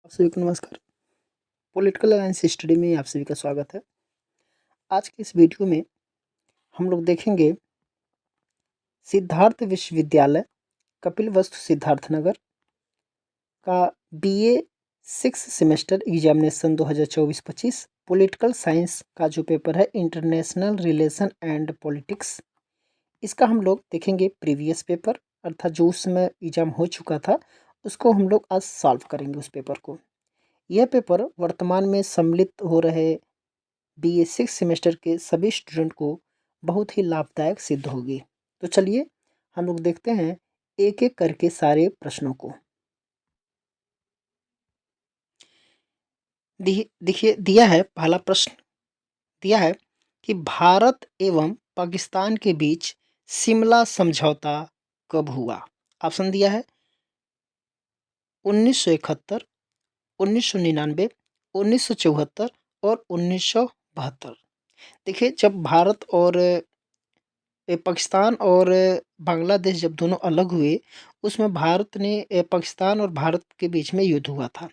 आप सभी को नमस्कार। पॉलिटिकल अलायंस स्टडी में आप सभी का स्वागत है। आज के इस वीडियो में हम लोग देखेंगे सिद्धार्थ विश्वविद्यालय कपिलवस्तु सिद्धार्थनगर का BA 6 semester examination 2024-25 political science का जो पेपर है इंटरनेशनल रिलेशन एंड पॉलिटिक्स, इसका हम लोग देखेंगे प्रीवियस पेपर, अर्थात जो उस समय एग्जाम हो चुका था उसको हम लोग आज सॉल्व करेंगे उस पेपर को। यह पेपर वर्तमान में सम्मिलित हो रहे बीए 6 सेमेस्टर के सभी स्टूडेंट को बहुत ही लाभदायक सिद्ध होगी। तो चलिए हम लोग देखते हैं एक एक करके सारे प्रश्नों को। देखिए दिया है, पहला प्रश्न दिया है कि भारत एवं पाकिस्तान के बीच शिमला समझौता कब हुआ। ऑप्शन दिया है 1971, 1999, 1974 और 1972। देखिए जब भारत और पाकिस्तान और बांग्लादेश जब दोनों अलग हुए, उसमें भारत ने पाकिस्तान और भारत के बीच में युद्ध हुआ था।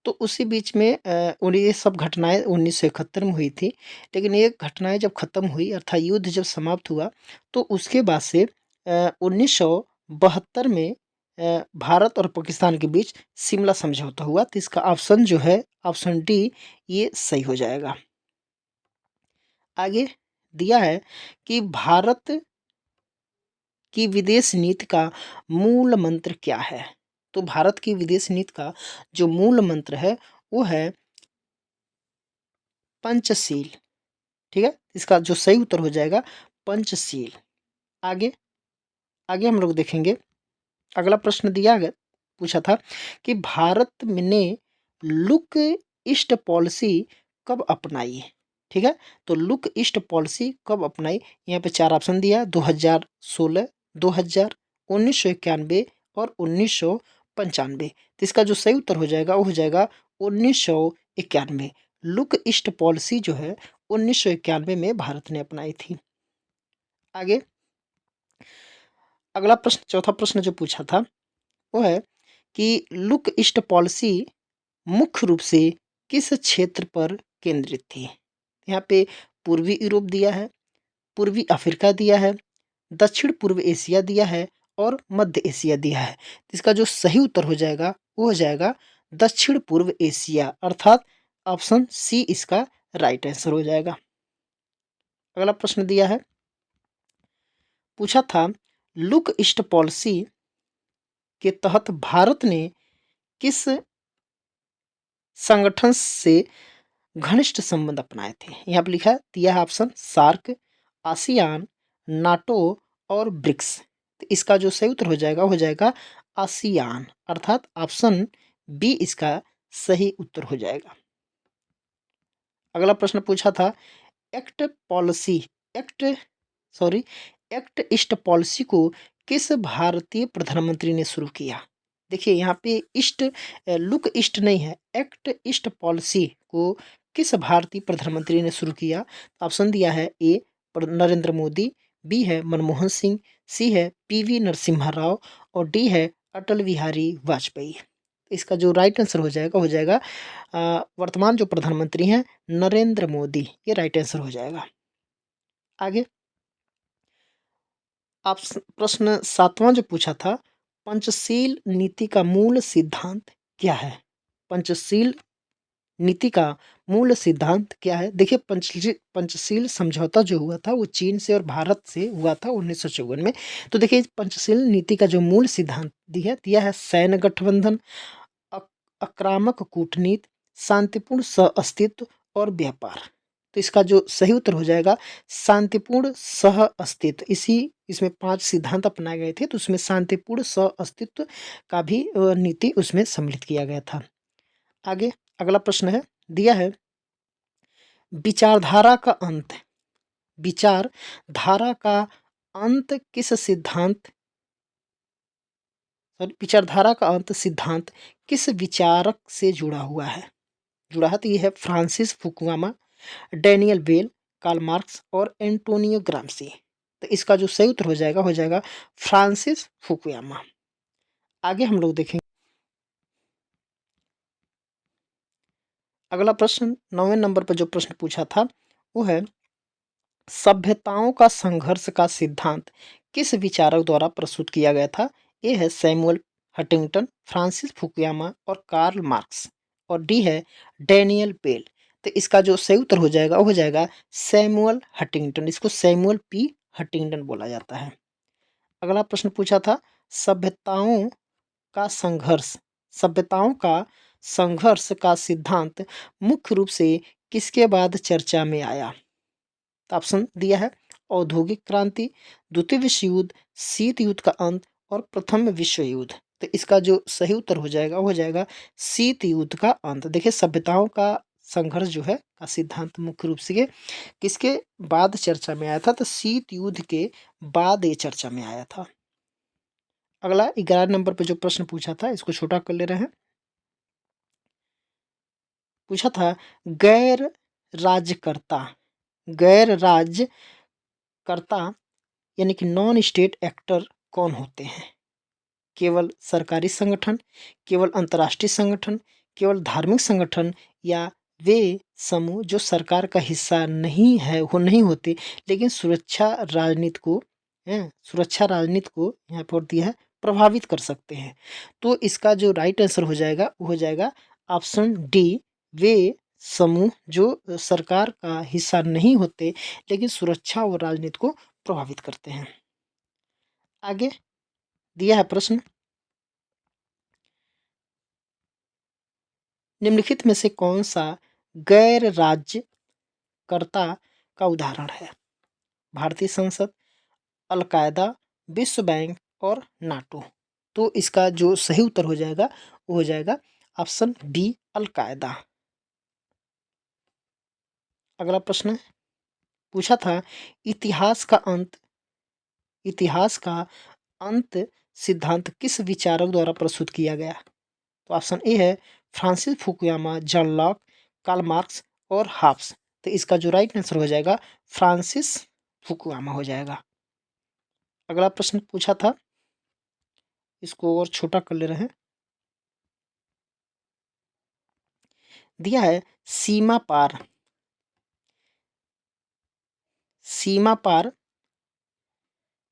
तो उसी बीच में ये सब घटनाएं 1971 में हुई थी। लेकिन ये घटनाएं जब ख़त्म हुई, अर्थात युद्ध जब समाप्त हुआ, तो उसके बाद से 1972 में भारत और पाकिस्तान के बीच शिमला समझौता हुआ। तो इसका ऑप्शन जो है ऑप्शन डी ये सही हो जाएगा। आगे दिया है कि भारत की विदेश नीति का मूल मंत्र क्या है। तो भारत की विदेश नीति का जो मूल मंत्र है वो है पंचशील। ठीक है, इसका जो सही उत्तर हो जाएगा पंचशील। आगे आगे हम लोग देखेंगे, अगला प्रश्न दिया गया, पूछा था कि भारत ने लुक ईस्ट पॉलिसी कब अपनाई। ठीक है, तो लुक ईस्ट पॉलिसी कब अपनाई, यहाँ पे चार ऑप्शन दिया 2016, 2000, 1991 और 1995। तो इसका जो सही उत्तर हो जाएगा वो हो जाएगा 1991। लुक ईस्ट पॉलिसी जो है 1991 में भारत ने अपनाई थी। आगे अगला प्रश्न, चौथा प्रश्न जो पूछा था वो है कि लुक ईस्ट पॉलिसी मुख्य रूप से किस क्षेत्र पर केंद्रित थी। यहाँ पे पूर्वी यूरोप दिया है, पूर्वी अफ्रीका दिया है, दक्षिण पूर्व एशिया दिया है और मध्य एशिया दिया है। इसका जो सही उत्तर हो जाएगा वो हो जाएगा दक्षिण पूर्व एशिया, अर्थात ऑप्शन सी इसका राइट आंसर हो जाएगा। अगला प्रश्न दिया है, पूछा था लुक ईस्ट पॉलिसी के तहत भारत ने किस संगठन से घनिष्ठ संबंध अपनाए थे। यहाँ पर लिखा दिया है ऑप्शन सार्क, आसियान, नाटो और ब्रिक्स। तो इसका जो सही उत्तर हो जाएगा हो जाएगा आसियान, अर्थात ऑप्शन बी इसका सही उत्तर हो जाएगा। अगला प्रश्न पूछा था act policy act sorry act east policy को किस भारतीय प्रधानमंत्री ने शुरू किया। देखिए यहाँ पे ईस्ट लुक ईस्ट नहीं है, एक्ट ईस्ट पॉलिसी को किस भारतीय प्रधानमंत्री ने शुरू किया। ऑप्शन दिया है ए नरेंद्र मोदी, बी है मनमोहन सिंह, सी है पीवी नरसिम्हा राव और डी है अटल बिहारी वाजपेयी। इसका जो राइट आंसर हो जाएगा वर्तमान जो प्रधानमंत्री हैं नरेंद्र मोदी, ये राइट आंसर हो जाएगा। आगे आप प्रश्न सातवां जो पूछा था पंचशील नीति का मूल सिद्धांत क्या है। पंचशील नीति का मूल सिद्धांत क्या है। देखिए पंचशील समझौता जो हुआ था वो चीन से और भारत से हुआ था 1954 में। तो देखिए पंचशील नीति का जो मूल सिद्धांत दिया है सैन्य गठबंधन, आक्रामक कूटनीति, शांतिपूर्ण सह-अस्तित्व और व्यापार। तो इसका जो सही उत्तर हो जाएगा शांतिपूर्ण सह-अस्तित्व। इसमें 5 सिद्धांत अपनाए गए थे, तो उसमें शांतिपूर्ण सह-अस्तित्व का भी नीति उसमें सम्मिलित किया गया था। आगे अगला प्रश्न है, दिया है विचारधारा का अंत विचारधारा का अंत किस सिद्धांत विचारधारा का अंत सिद्धांत किस विचारक से जुड़ा है। तो ये है Francis Fukuyama, Daniel Bell, Karl Marx और एंटोनियो ग्राम्सी। तो इसका जो सही उत्तर हो जाएगा फ्रांसिस फुकुयामा। आगे हम लोग देखेंगे अगला प्रश्न 9वें नंबर पर जो प्रश्न पूछा था वो है, सभ्यताओं का संघर्ष का सिद्धांत किस विचारक द्वारा प्रस्तुत किया गया था? ए है सैमुअल हंटिंगटन, फ्रांसिस फुकुयामा और कार्ल मार्क्स, और डी है डैनियल बेल। तो इसका जो सही उत्तर हो जाएगा वो हो जाएगा सैमुअल हंटिंगटन। इसको सैमुअल पी हंटिंगटन बोला जाता है। अगला प्रश्न पूछा था, सभ्यताओं का संघर्ष सभ्यताओं का संघर्ष का सिद्धांत मुख्य रूप से किसके बाद चर्चा में आया? तो ऑप्शन दिया है, औद्योगिक क्रांति, द्वितीय विश्व युद्ध, शीत युद्ध का अंत और प्रथम विश्व युद्ध। तो इसका जो सही उत्तर हो जाएगा वो हो जाएगा शीत युद्ध का अंत। देखिए, सभ्यताओं का संघर्ष जो है का सिद्धांत मुख्य रूप से किसके बाद चर्चा में आया था? तो शीत युद्ध के बाद ये चर्चा में आया था। अगला 11 नंबर पे जो प्रश्न पूछा था इसको छोटा कर ले रहे हैं। पूछा था, गैर राज्यकर्ता गैर राज्यकर्ता यानी कि नॉन स्टेट एक्टर कौन होते हैं? केवल सरकारी संगठन, केवल अंतर्राष्ट्रीय संगठन, केवल धार्मिक संगठन, या वे समूह जो सरकार का हिस्सा नहीं है, वो नहीं होते लेकिन सुरक्षा राजनीति को यहाँ पर दिया है प्रभावित कर सकते हैं। तो इसका जो राइट आंसर हो जाएगा वो हो जाएगा ऑप्शन डी, वे समूह जो सरकार का हिस्सा नहीं होते लेकिन सुरक्षा और राजनीति को प्रभावित करते हैं। आगे दिया है प्रश्न, निम्नलिखित में से कौन सा गैर राज्यकर्ता का उदाहरण है? भारतीय संसद, अल-कायदा, विश्व बैंक और नाटो। तो इसका जो सही उत्तर हो जाएगा वो हो जाएगा ऑप्शन बी, अल-कायदा। अगला प्रश्न पूछा था, इतिहास का अंत सिद्धांत किस विचारक द्वारा प्रस्तुत किया गया? तो ऑप्शन ए है Francis Fukuyama, John Locke, Karl Marx और हाब्स। तो इसका जो राइट आंसर हो जाएगा फ्रांसिस फुकुयामा हो जाएगा। अगला प्रश्न पूछा था, इसको और छोटा कर ले रहे हैं। दिया है, सीमा पार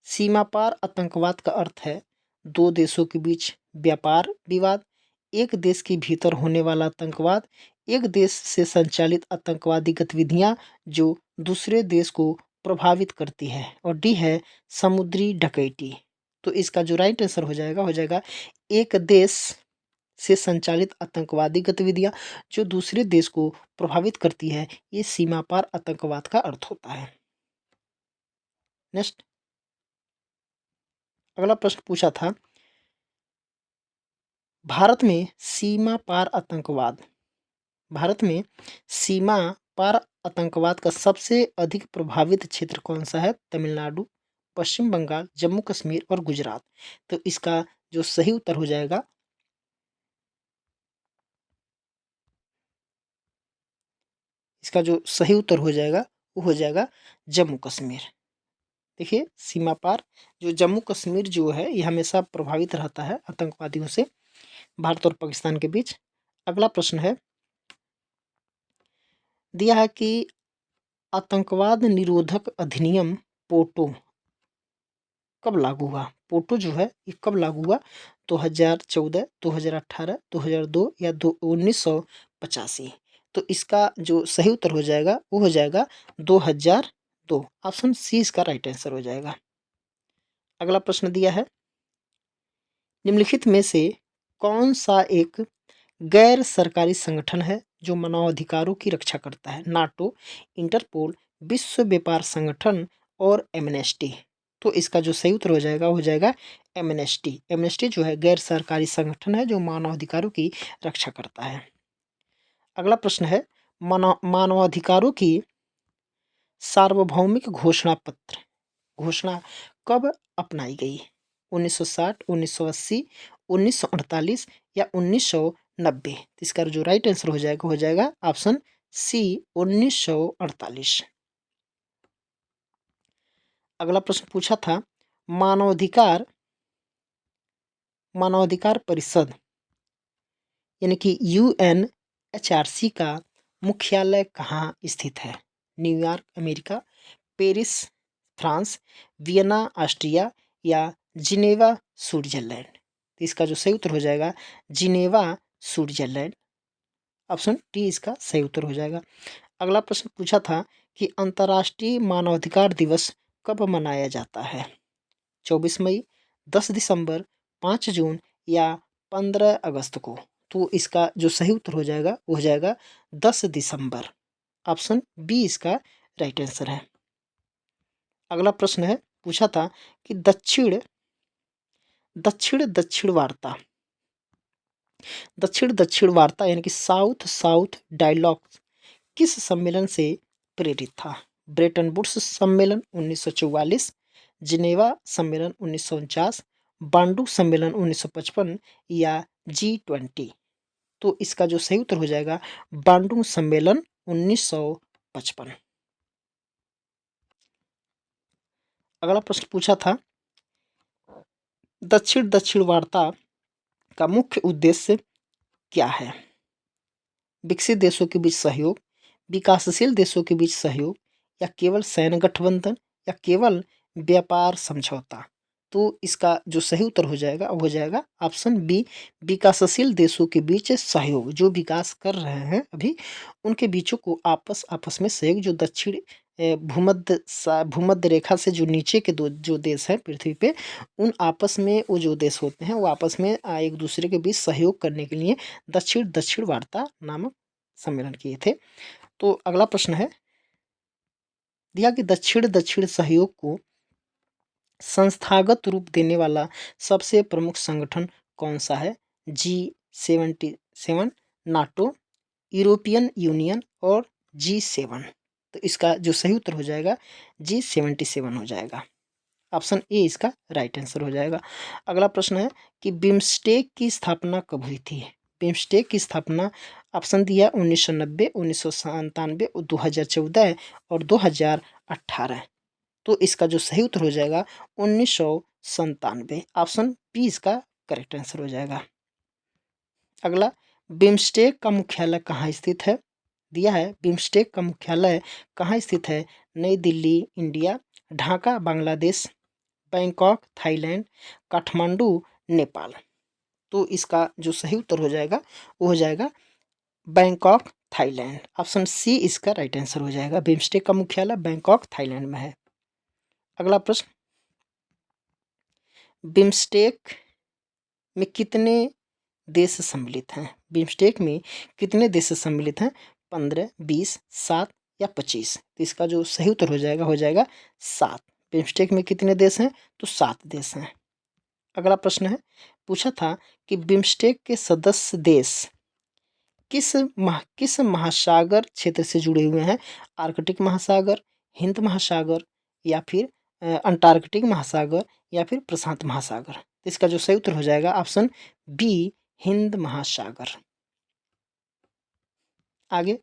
सीमा पार आतंकवाद का अर्थ है दो देशों के बीच व्यापार विवाद, एक देश के भीतर होने वाला आतंकवाद, एक देश से संचालित आतंकवादी गतिविधियां जो दूसरे देश को प्रभावित करती है, और डी है समुद्री डकैती। तो इसका जो राइट आंसर हो जाएगा एक देश से संचालित आतंकवादी गतिविधियां जो दूसरे देश को प्रभावित करती है, ये सीमा पार आतंकवाद का अर्थ होता है। नेक्स्ट अगला प्रश्न पूछा था, भारत में सीमा पार आतंकवाद का सबसे अधिक प्रभावित क्षेत्र कौन सा है? तमिलनाडु, पश्चिम बंगाल, जम्मू कश्मीर और गुजरात। तो इसका जो सही उत्तर हो जाएगा वो हो जाएगा जम्मू कश्मीर। देखिए, सीमा पार जो जम्मू कश्मीर जो है ये हमेशा प्रभावित रहता है आतंकवादियों से, भारत और पाकिस्तान के बीच। अगला प्रश्न है, दिया है कि आतंकवाद निरोधक अधिनियम पोटो कब लागू हुआ? पोटो जो है ये कब लागू हुआ? 2014, 2018, 2002 या 1985। तो इसका जो सही उत्तर हो जाएगा वो हो जाएगा 2002। ऑप्शन सी इसका राइट आंसर हो जाएगा। अगला प्रश्न दिया है, निम्नलिखित में से कौन सा एक गैर सरकारी संगठन है जो मानवाधिकारों की रक्षा करता है? नाटो, इंटरपोल, विश्व व्यापार संगठन और एमनेस्टी। तो इसका जो सही उत्तर हो जाएगा एमनेस्टी। एमनेस्टी जो है गैर सरकारी संगठन है जो मानवाधिकारों की रक्षा करता है। अगला प्रश्न है, मानवाधिकारों की सार्वभौमिक घोषणा कब अपनाई गई? 1960, 1980, 1948 या 1990। इसका जो राइट आंसर हो जाएगा ऑप्शन सी, 1948। अगला प्रश्न पूछा था, मानवाधिकार परिषद यानी कि एचआरसी का मुख्यालय कहाँ स्थित है? New York America, Paris France, Vienna Austria या जिनेवा स्विट्जरलैंड? तो इसका जो सही उत्तर हो जाएगा जिनेवा स्विट्जरलैंड। ऑप्शन डी इसका सही उत्तर हो जाएगा। अगला प्रश्न पूछा था कि अंतर्राष्ट्रीय मानवाधिकार दिवस कब मनाया जाता है? 24 मई, 10 दिसंबर, 5 जून या 15 अगस्त को? तो इसका जो सही उत्तर हो जाएगा वो हो जाएगा 10 दिसंबर। ऑप्शन बी इसका राइट आंसर है। अगला प्रश्न है पूछा था कि दक्षिण दक्षिण दक्षिण वार्ता दक्षिण दक्षिण वार्ता यानी कि साउथ साउथ डायलॉग किस सम्मेलन से प्रेरित था? ब्रेटन वुड्स सम्मेलन 1944, जिनेवा सम्मेलन 1949, बांडू सम्मेलन 1955 या G20? तो इसका जो सही उत्तर हो जाएगा बांडू सम्मेलन 1955। अगला प्रश्न पूछा था दक्षिण दक्षिण वार्ता का मुख्य उद्देश्य क्या है? विकसित देशों के बीच सहयोग, विकासशील देशों के बीच सहयोग या केवल सैन्य गठबंधन या केवल व्यापार समझौता? तो इसका जो सही उत्तर हो जाएगा वो हो जाएगा ऑप्शन बी, विकासशील देशों के बीच सहयोग। जो विकास कर रहे हैं अभी उनके बीचों को आपस आपस में सहयोग। जो दक्षिण भूमध्य रेखा से जो नीचे के दो जो देश हैं पृथ्वी पे, उन आपस में वो जो देश होते हैं वो आपस में एक दूसरे के बीच सहयोग करने के लिए दक्षिण दक्षिण वार्ता नामक सम्मेलन किए थे। तो अगला प्रश्न है दिया कि दक्षिण दक्षिण सहयोग को संस्थागत रूप देने वाला सबसे प्रमुख संगठन कौन सा है? G77, नाटो, यूरोपियन यूनियन और G7? तो इसका जो सही उत्तर हो जाएगा G77 हो जाएगा। ऑप्शन ए इसका राइट आंसर हो जाएगा। अगला प्रश्न है कि बिम्स्टेक की स्थापना कब हुई थी? बिम्स्टेक की स्थापना ऑप्शन दिया 1990, 1997, 2014 और 2018। तो इसका जो सही उत्तर हो जाएगा 1997। ऑप्शन बी इसका करेक्ट आंसर हो जाएगा। अगला, बिम्स्टेक का मुख्यालय कहाँ स्थित है? दिया है बिम्स्टेक का मुख्यालय कहाँ स्थित है? नई Delhi India, Dhaka Bangladesh, Bangkok Thailand, Kathmandu Nepal? तो इसका जो सही उत्तर हो जाएगा वो हो जाएगा बैंकॉक थाईलैंड। ऑप्शन सी इसका राइट आंसर हो जाएगा। बिम्स्टेक का मुख्यालय बैंकॉक थाईलैंड में है। अगला प्रश्न, बिम्स्टेक में कितने देश सम्मिलित हैं? बिम्स्टेक में कितने देश सम्मिलित हैं? 15, 20, 7 या 25? तो इसका जो सही उत्तर हो जाएगा 7। बिम्स्टेक में कितने देश हैं? तो 7 देश हैं। अगला प्रश्न है पूछा था कि बिम्स्टेक के सदस्य देश किस महासागर क्षेत्र से जुड़े हुए हैं? आर्कटिक महासागर, हिंद महासागर या फिर अंटार्कटिक महासागर या फिर प्रशांत महासागर? तो इसका जो सही उत्तर हो जाएगा ऑप्शन बी, हिंद महासागर। आगे,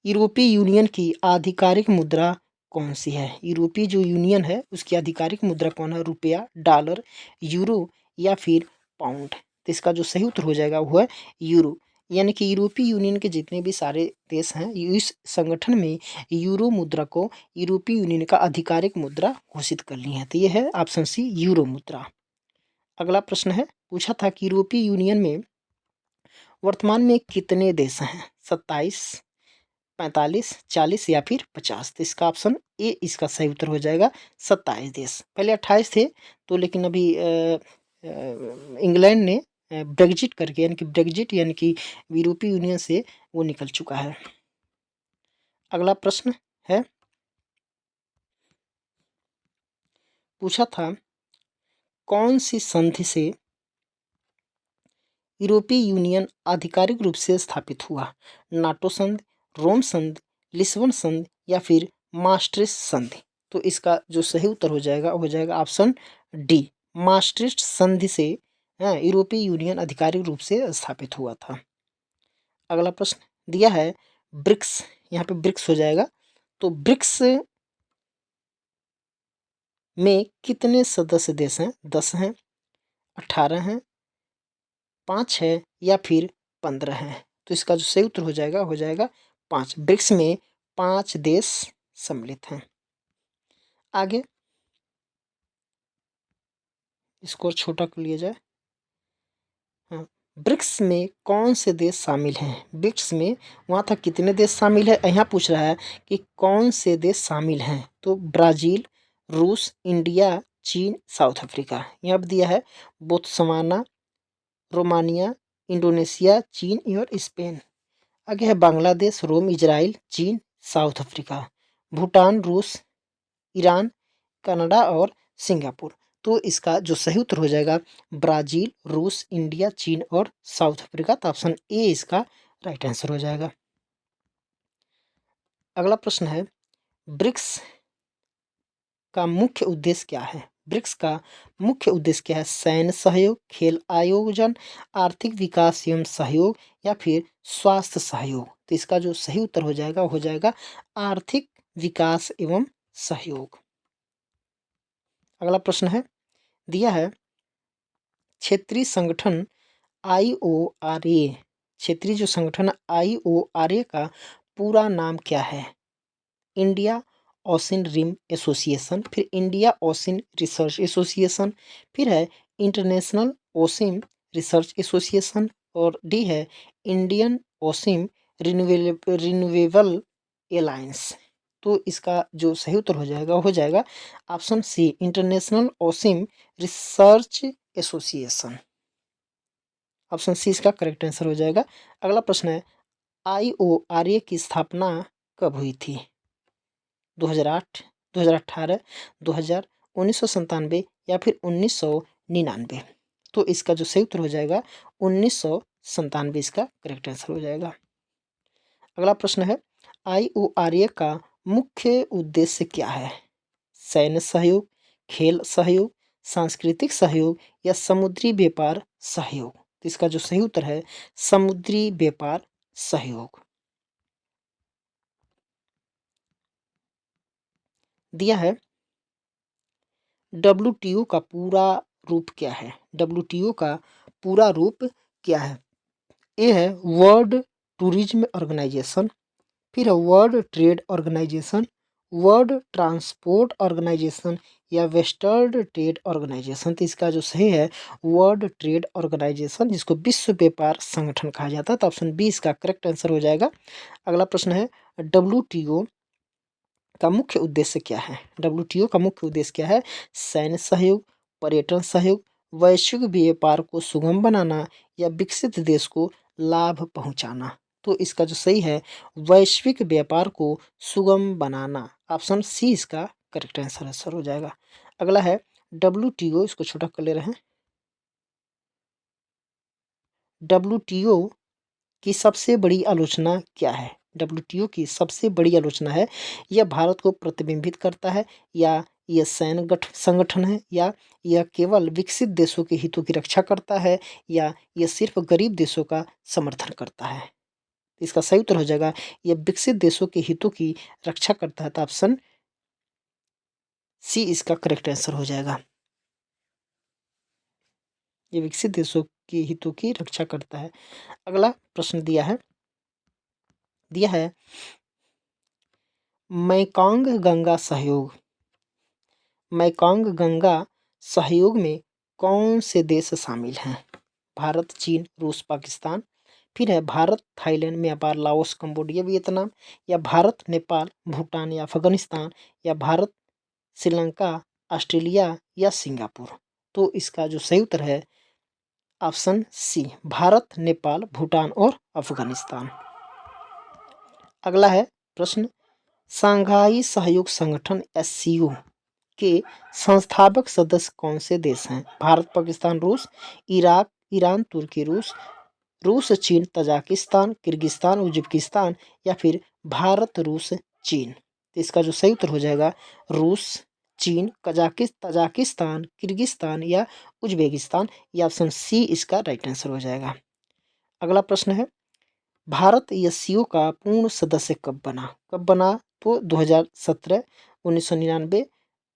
यूरोपीय यूनियन की आधिकारिक मुद्रा कौन सी है? यूरोपीय जो यूनियन है उसकी आधिकारिक मुद्रा कौन है? रुपया, डॉलर, यूरो या फिर पाउंड? तो इसका जो सही उत्तर हो जाएगा वो है यूरो। यानी कि यूरोपीय यूनियन के जितने भी सारे देश हैं इस संगठन में यूरो मुद्रा को यूरोपीय यूनियन का आधिकारिक मुद्रा घोषित कर ली है। तो ये है ऑप्शन सी, यूरो मुद्रा। अगला प्रश्न है पूछा था कि यूरोपीय यूनियन में वर्तमान में कितने देश हैं? 27, 45, 40 या फिर 50? तो इसका ऑप्शन ए इसका सही उत्तर हो जाएगा 27 देश। पहले 28 थे तो लेकिन अभी इंग्लैंड ने ब्रेग्जिट करके यानी कि यूरोपीय यूनियन से वो निकल चुका है। अगला प्रश्न है पूछा था कौन सी संधि से यूरोपीय यूनियन आधिकारिक रूप से स्थापित हुआ? नाटो संधि, रोम संधि, लिस्बन संधि या फिर maastricht संधि? तो इसका जो सही उत्तर हो जाएगा ऑप्शन डी, maastricht संधि से यूरोपीय यूनियन आधिकारिक रूप से स्थापित हुआ था। अगला प्रश्न दिया है ब्रिक्स, यहाँ पे ब्रिक्स हो जाएगा। तो ब्रिक्स में कितने सदस्य देश हैं? 10 हैं, 18 हैं, 5 है या फिर 15 हैं। तो इसका जो सही उत्तर हो जाएगा 5। ब्रिक्स में 5 देश सम्मिलित हैं। आगे इसको और छोटा कर लिया जाए। हाँ, ब्रिक्स में कौन से देश शामिल हैं? ब्रिक्स में वहाँ तक कितने देश शामिल है, यहाँ पूछ रहा है कि कौन से देश शामिल हैं। तो ब्राज़ील, रूस, इंडिया, चीन, साउथ अफ्रीका। यहाँ पे दिया है बोत्सवाना, रोमानिया, इंडोनेशिया, चीन और स्पेन। आगे है बांग्लादेश, रोम, इजराइल, चीन, साउथ अफ्रीका, भूटान, रूस, ईरान, कनाडा और सिंगापुर। तो इसका जो सही उत्तर हो जाएगा ब्राज़ील, रूस, इंडिया, चीन और साउथ अफ्रीका। तो ऑप्शन ए इसका राइट आंसर हो जाएगा। अगला प्रश्न है, ब्रिक्स का मुख्य उद्देश्य क्या है? ब्रिक्स का मुख्य उद्देश्य क्या है? सैन्य सहयोग, खेल आयोजन, आर्थिक विकास एवं सहयोग या फिर स्वास्थ्य सहयोग। तो इसका जो सही उत्तर हो जाएगा आर्थिक विकास एवं सहयोग। अगला प्रश्न है, दिया है क्षेत्रीय संगठन IORA, क्षेत्रीय जो संगठन IORA का पूरा नाम क्या है? इंडिया ओशन रिम एसोसिएशन, फिर इंडिया ओशन रिसर्च एसोसिएशन, फिर है इंटरनेशनल ओशन रिसर्च एसोसिएशन और डी है इंडियन ओशन रिन्यूएबल एलायंस। तो इसका जो सही उत्तर हो जाएगा option C International Ocean Research Association. Option C इसका करेक्ट आंसर हो जाएगा। अगला प्रश्न है, IORA की स्थापना कब हुई थी? 2008, 2018, 2000, 1997 या फिर 1999। तो इसका जो सही उत्तर हो जाएगा 1997 इसका करेक्ट आंसर हो जाएगा। अगला प्रश्न है, IORA का मुख्य उद्देश्य क्या है? सैन्य सहयोग, खेल सहयोग, सांस्कृतिक सहयोग या समुद्री व्यापार सहयोग। तो इसका जो सही उत्तर है समुद्री व्यापार सहयोग। दिया है WTO का पूरा रूप क्या है? WTO का पूरा रूप क्या है? ए है वर्ल्ड टूरिज्म ऑर्गेनाइजेशन, फिर है World Trade Organization, World Transport Organization या वेस्टर्न ट्रेड ऑर्गेनाइजेशन। तो इसका जो सही है वर्ल्ड ट्रेड ऑर्गेनाइजेशन, जिसको विश्व व्यापार संगठन कहा जाता है। तो ऑप्शन बी इसका करेक्ट आंसर हो जाएगा। अगला प्रश्न है, WTO का मुख्य उद्देश्य क्या है? WTO का मुख्य उद्देश्य क्या है? सैन्य सहयोग, पर्यटन सहयोग, वैश्विक व्यापार को सुगम बनाना या विकसित देश को लाभ पहुंचाना। तो इसका जो सही है वैश्विक व्यापार को सुगम बनाना। ऑप्शन सी इसका करेक्ट आंसर हो जाएगा। अगला है WTO, इसको छोटा कर ले रहे हैं। WTO की सबसे बड़ी आलोचना क्या है? WTO की सबसे बड़ी आलोचना है यह भारत को प्रतिबिंबित करता है, या यह सैन्य संगठन है, या यह केवल विकसित देशों के हितों की रक्षा करता है, या यह सिर्फ गरीब देशों का समर्थन करता है। इसका सही उत्तर हो जाएगा यह विकसित देशों के हितों की रक्षा करता है। तो ऑप्शन सी इसका करेक्ट आंसर हो जाएगा। ये विकसित देशों के हितों की रक्षा करता है। अगला प्रश्न दिया है मैकांग गंगा सहयोग, मैकांग गंगा सहयोग में कौन से देश शामिल हैं? भारत, चीन, रूस, पाकिस्तान, फिर है Bharat, Thailand, Myanmar, Laos, Cambodia, Vietnam या भारत, नेपाल, भूटान या अफगानिस्तान या भारत, श्रीलंका, ऑस्ट्रेलिया या सिंगापुर। तो इसका जो सही उत्तर है ऑप्शन सी भारत, नेपाल, भूटान और अफगानिस्तान। अगला है प्रश्न, शंघाई सहयोग संगठन SCO के संस्थापक सदस्य कौन से देश हैं? भारत, पाकिस्तान, रूस, इराक, ईरान, तुर्की, रूस, रूस, चीन, तजाकिस्तान, किर्गिस्तान, उज्बेकिस्तान या फिर भारत, रूस, चीन। तो इसका जो सही उत्तर हो जाएगा रूस, चीन, तजाकिस्तान, किर्गिस्तान या उज्बेकिस्तान। ये ऑप्शन सी इसका राइट आंसर हो जाएगा। अगला प्रश्न है, भारत SCO का पूर्ण सदस्य कब बना? तो 2017, 1999,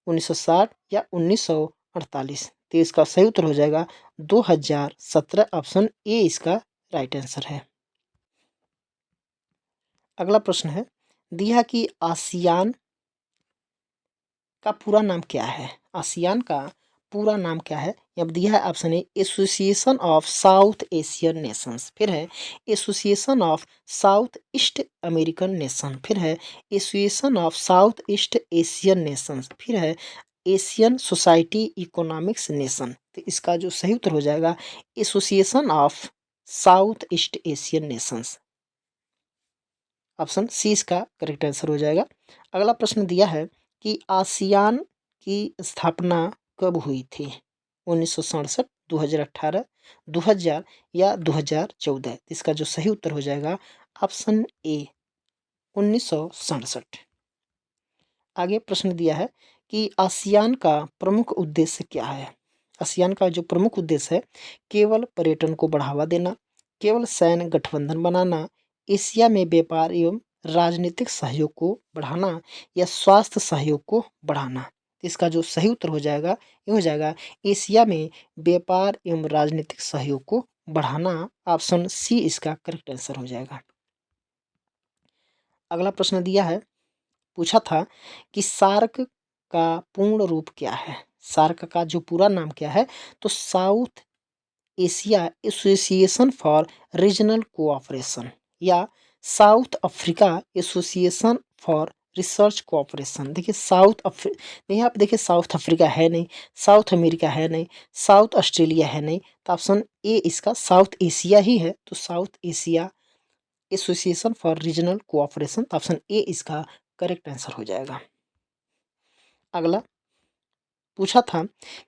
1960 या 1948। तो इसका सही उत्तर हो जाएगा 2017। ऑप्शन ए इसका राइट आंसर है। अगला प्रश्न है, दिया कि आसियान का पूरा नाम क्या है। आसियान का पूरा नाम क्या है। अब दिया है option A association of south Asian Nations, फिर है association of South east American nation, फिर है association of South East Asian Nations, फिर है एशियन सोसाइटी इकोनॉमिक्स नेशन। तो इसका जो सही उत्तर हो जाएगा Association of South East Asian Nations, option C इसका करेक्ट आंसर हो जाएगा। अगला प्रश्न दिया है कि आसियान की स्थापना कब हुई थी। 1967, 2018, 2000 या 2014। इसका जो सही उत्तर हो जाएगा ऑप्शन ए 1967। आगे प्रश्न दिया है कि आसियान का प्रमुख उद्देश्य क्या है। आसियान का जो प्रमुख उद्देश्य है, केवल पर्यटन को बढ़ावा देना, केवल सैन्य गठबंधन बनाना, एशिया में व्यापार एवं राजनीतिक सहयोग को बढ़ाना या स्वास्थ्य सहयोग को बढ़ाना। इसका जो सही उत्तर हो जाएगा ये हो जाएगा एशिया में व्यापार एवं राजनीतिक सहयोग को बढ़ाना, ऑप्शन सी इसका करेक्ट आंसर हो जाएगा। अगला प्रश्न दिया है, पूछा था कि सार्क का पूर्ण रूप क्या है। सार्क का जो पूरा नाम क्या है, तो South Asia Association for Regional Cooperation या South Africa Association for Research Cooperation. देखिए साउथ नहीं, आप देखिए साउथ अफ्रीका है नहीं, साउथ अमेरिका है नहीं, साउथ ऑस्ट्रेलिया है नहीं, तो ऑप्शन ए इसका साउथ एशिया ही है। तो South Asia Association for Regional cooperation, option A इसका करेक्ट आंसर हो जाएगा। अगला पूछा था,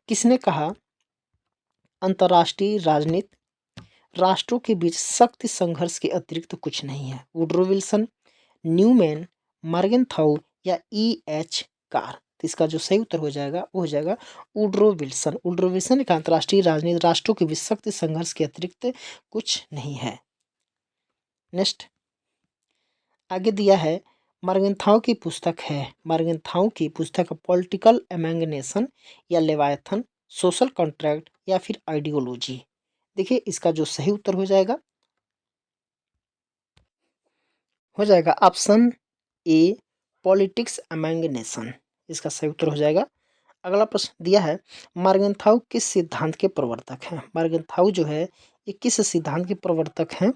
किसने कहा अंतर्राष्ट्रीय राजनीति राष्ट्रों के बीच शक्ति संघर्ष के अतिरिक्त तो कुछ नहीं है। वुड्रो विल्सन, न्यूमैन, मॉर्गनथाउ या ई.एच. कार। तो इसका जो सही उत्तर हो जाएगा वो हो जाएगा वुड्रो विल्सन। वुड्रो विल्सन ने कहा अंतर्राष्ट्रीय राजनीति राष्ट्रों के बीच शक्ति संघर्ष के अतिरिक्त कुछ नहीं है। नेक्स्ट आगे दिया है, मॉर्गनथाउ की पुस्तक है। मॉर्गनथाउ की पुस्तक पॉलिटिकल एमैंगनेशन या लेवायथन, सोशल कॉन्ट्रैक्ट या फिर आइडियोलॉजी। देखिए इसका जो सही उत्तर हो जाएगा option A politics among nation, इसका सही उत्तर हो जाएगा। अगला प्रश्न दिया है, मॉर्गनथाउ किस सिद्धांत के प्रवर्तक हैं। मॉर्गनथाउ जो है ये किस सिद्धांत के प्रवर्तक हैं,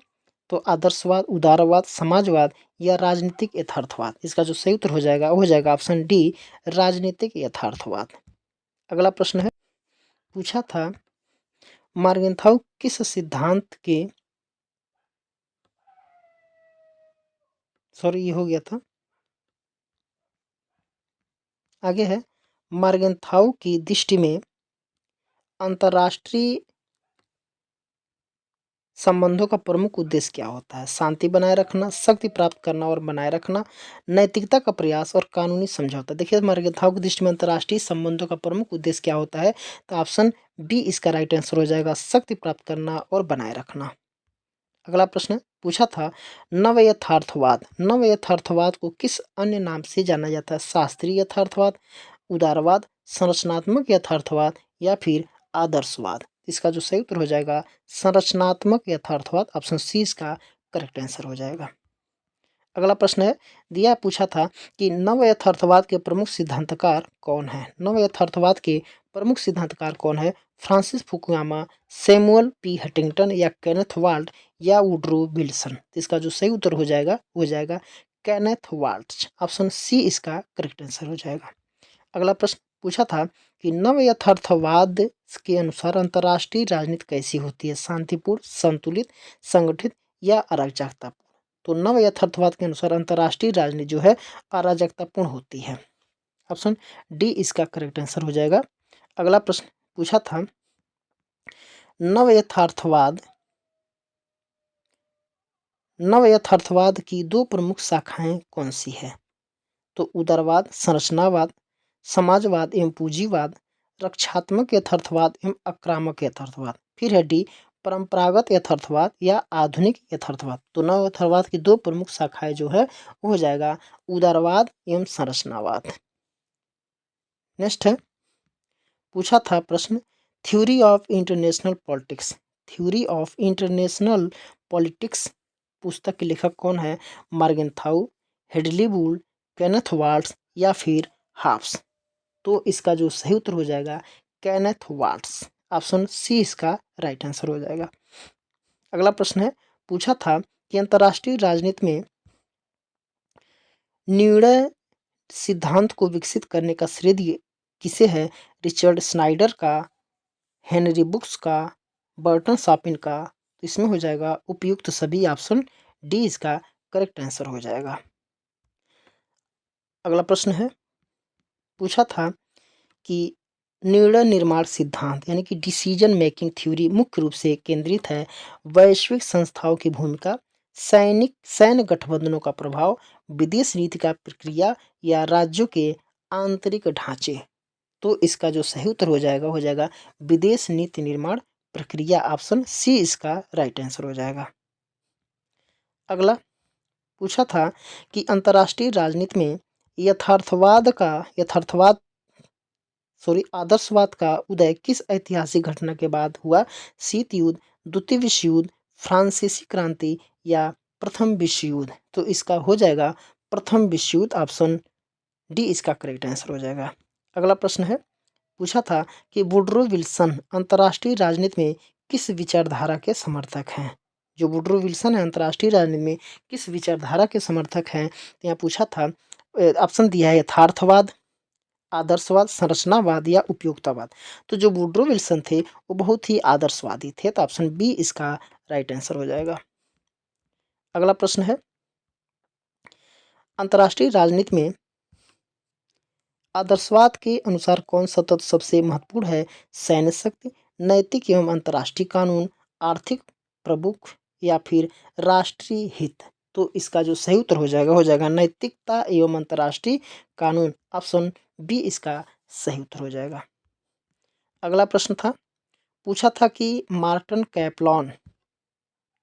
तो आदर्शवाद, उदारवाद, समाजवाद या राजनीतिक यथार्थवाद। इसका जो सही उत्तर हो जाएगा वो हो जाएगा ऑप्शन डी राजनीतिक यथार्थवाद। अगला प्रश्न है, पूछा था मॉर्गनथाउ किस सिद्धांत के सॉरी ये हो गया था, आगे है मॉर्गनथाउ की दृष्टि में अंतर्राष्ट्रीय संबंधों का प्रमुख उद्देश्य क्या होता है। शांति बनाए रखना, शक्ति प्राप्त करना और बनाए रखना, नैतिकता का प्रयास और कानूनी समझौता। देखिए मॉर्गनथाउ की दृष्टि में अंतर्राष्ट्रीय संबंधों का प्रमुख उद्देश्य क्या होता है, तो ऑप्शन बी इसका राइट आंसर हो जाएगा शक्ति प्राप्त करना और बनाए रखना। अगला प्रश्न पूछा था, नव यथार्थवाद, नव यथार्थवाद को किस अन्य नाम से जाना जाता है। शास्त्रीय यथार्थवाद, उदारवाद, संरचनात्मक यथार्थवाद या फिर आदर्शवाद। इसका जो सही उत्तर हो जाएगा संरचनात्मक यथार्थवाद, ऑप्शन सी इसका करेक्ट आंसर हो जाएगा। अगला प्रश्न है, दिया पूछा था कि नव यथार्थवाद के प्रमुख सिद्धांतकार कौन है। नव यथार्थवाद के प्रमुख सिद्धांतकार कौन है। Francis Fukuyama, Samuel P Huntington या केनेथ वाल्ट या वुड्रो विल्सन। इसका जो सही उत्तर हो जाएगा केनेथ वाल्ट, ऑप्शन सी इसका करेक्ट आंसर हो जाएगा। अगला प्रश्न पूछा था कि नव यथार्थवाद के अनुसार अंतर्राष्ट्रीय राजनीति कैसी होती है। शांतिपूर्ण, संतुलित, संगठित या अराजकतापूर्ण। तो नव यथार्थवाद के अनुसार अंतर्राष्ट्रीय राजनीति जो है अराजकतापूर्ण होती है, ऑप्शन डी इसका करेक्ट आंसर हो जाएगा। अगला प्रश्न पूछा था, नव यथार्थवाद की दो प्रमुख शाखाएं कौन सी है। तो उदारवाद, संरचनावाद, समाजवाद एवं पूंजीवाद, रक्षात्मक यथार्थवाद एवं आक्रामक यथार्थवाद, फिर है डी परंपरागत यथार्थवाद या आधुनिक यथार्थवाद। तो नव यथार्थवाद की दो प्रमुख शाखाएं जो है वो हो जाएगा उदारवाद एवं संरचनावाद। नेक्स्ट है, पूछा था प्रश्न, theory of international politics theory of international politics पुस्तक के लेखक कौन है? मॉर्गेनथाउ, हेडली वुड, केनेथ वाल्ट्ज या फिर हाफ्स। तो इसका जो सही उत्तर हो जाएगा केनेथ वाल्ट्ज। ऑप्शन सी इसका राइट आंसर हो जाएगा। अगला प्रश्न है, पूछा था कि अंतर्राष्ट्रीय राजनीति में निर्णय सिद्धांत को विकसित करने का श्रेय किसे है? रिचर्ड स्नाइडर का, हेनरी बुक्स का, बर्टन शॉपिन का। तो इसमें हो जाएगा उपयुक्त सभी। ऑप्शन डी इसका करेक्ट आंसर हो जाएगा। अगला प्रश्न है, पूछा था कि निर्णय निर्माण सिद्धांत यानी कि डिसीजन मेकिंग थ्योरी मुख्य रूप से केंद्रित है वैश्विक संस्थाओं की भूमिका, सैन्य गठबंधनों का प्रभाव, विदेश नीति का प्रक्रिया या राज्यों के आंतरिक ढांचे। तो इसका जो सही उत्तर हो जाएगा विदेश नीति निर्माण प्रक्रिया। ऑप्शन सी इसका राइट आंसर हो जाएगा। अगला पूछा था कि अंतर्राष्ट्रीय राजनीति में आदर्शवाद का उदय किस ऐतिहासिक घटना के बाद हुआ? शीत युद्ध, द्वितीय विश्व युद्ध, फ्रांसीसी क्रांति या प्रथम विश्व युद्ध। तो इसका हो जाएगा प्रथम विश्व युद्ध। ऑप्शन डी इसका करेक्ट आंसर हो जाएगा। अगला प्रश्न है, पूछा था कि वुडरो विल्सन अंतर्राष्ट्रीय राजनीति में किस विचारधारा के समर्थक हैं? जो वुडरो विल्सन है अंतर्राष्ट्रीय राजनीति में किस विचारधारा के समर्थक हैं? तो यहाँ पूछा था, ऑप्शन दिया है यथार्थवाद, आदर्शवाद, संरचनावाद या उपयोगितावाद। तो जो वुडरो विल्सन थे वो बहुत ही आदर्शवादी थे। तो ऑप्शन बी इसका राइट आंसर हो जाएगा। अगला प्रश्न है, अंतर्राष्ट्रीय राजनीति में आदर्शवाद के अनुसार कौन सा तत्व सबसे महत्वपूर्ण है? सैन्य शक्ति, नैतिक एवं अंतर्राष्ट्रीय कानून, आर्थिक प्रभुत्व या फिर राष्ट्रीय हित। तो इसका जो सही उत्तर हो जाएगा नैतिकता एवं अंतर्राष्ट्रीय कानून। ऑप्शन बी इसका सही उत्तर हो जाएगा। अगला प्रश्न था, पूछा था कि मार्टिन कैपलॉन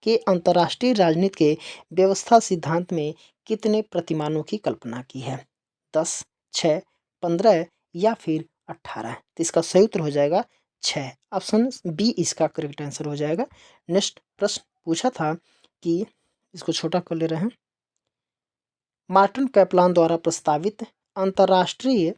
के अंतर्राष्ट्रीय राजनीति के व्यवस्था सिद्धांत में कितने प्रतिमानों की कल्पना की है? 10, 6, 15 या फिर 18। तो इसका सही उत्तर हो जाएगा 6। ऑप्शन बी इसका करेक्ट आंसर हो जाएगा। नेक्स्ट प्रश्न पूछा था कि, इसको छोटा कर ले रहे हैं, मार्टिन कैपलॉन द्वारा प्रस्तावित अंतर्राष्ट्रीय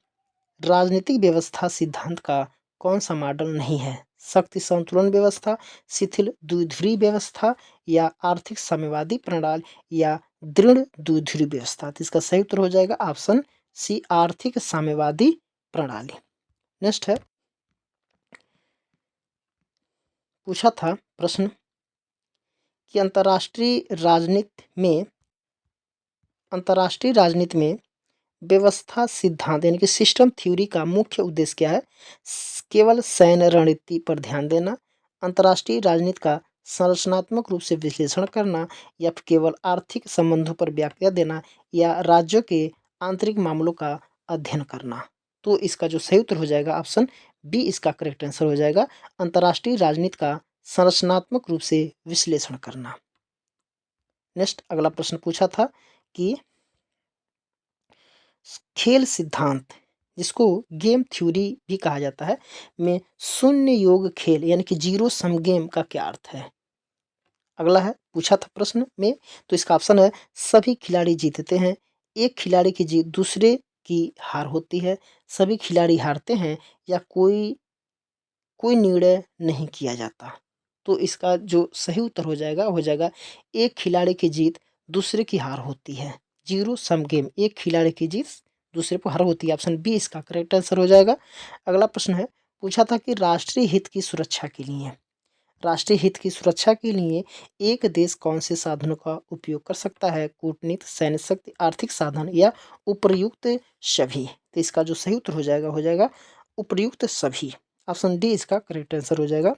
राजनीतिक व्यवस्था सिद्धांत का कौन सा मॉडल नहीं है? शक्ति संतुलन व्यवस्था, शिथिल द्विध्रुवीय व्यवस्था या आर्थिक साम्यवादी प्रणाली या दृढ़ द्विध्रुवीय व्यवस्था। तो इसका सही उत्तर हो जाएगा ऑप्शन सी आर्थिक साम्यवादी प्रणाली। नेक्स्ट है, पूछा था प्रश्न कि अंतर्राष्ट्रीय राजनीति में व्यवस्था सिद्धांत यानी कि सिस्टम थ्योरी का मुख्य उद्देश्य क्या है? केवल सैन्य रणनीति पर ध्यान देना, अंतर्राष्ट्रीय राजनीति का संरचनात्मक रूप से विश्लेषण करना या फिर केवल आर्थिक संबंधों पर व्याख्या देना या राज्यों के आंतरिक मामलों का अध्ययन करना। तो इसका जो सही उत्तर हो जाएगा ऑप्शन बी इसका करेक्ट आंसर हो जाएगा अंतर्राष्ट्रीय राजनीति का संरचनात्मक रूप से विश्लेषण करना। नेक्स्ट अगला प्रश्न पूछा था कि खेल सिद्धांत, जिसको गेम थ्योरी भी कहा जाता है, में शून्य योग खेल यानी कि जीरो सम गेम का क्या अर्थ है? अगला है, पूछा था प्रश्न में, तो इसका ऑप्शन है सभी खिलाड़ी जीतते हैं, एक खिलाड़ी की जीत दूसरे की हार होती है, सभी खिलाड़ी हारते हैं या कोई निर्णय नहीं किया जाता। तो इसका जो सही उत्तर हो जाएगा एक खिलाड़ी की जीत दूसरे की हार होती है। जीरो सम गेम, एक खिलाड़ी की जीत दूसरे पर हार होती है। ऑप्शन बी इसका करेक्ट आंसर हो जाएगा। अगला प्रश्न है, पूछा था कि राष्ट्रीय हित की सुरक्षा के लिए एक देश कौन से साधनों का उपयोग कर सकता है? कूटनीति, सैन्य शक्ति, आर्थिक साधन या उपर्युक्त सभी। तो इसका जो सही उत्तर हो जाएगा उपर्युक्त सभी। ऑप्शन डी इसका करेक्ट आंसर हो जाएगा।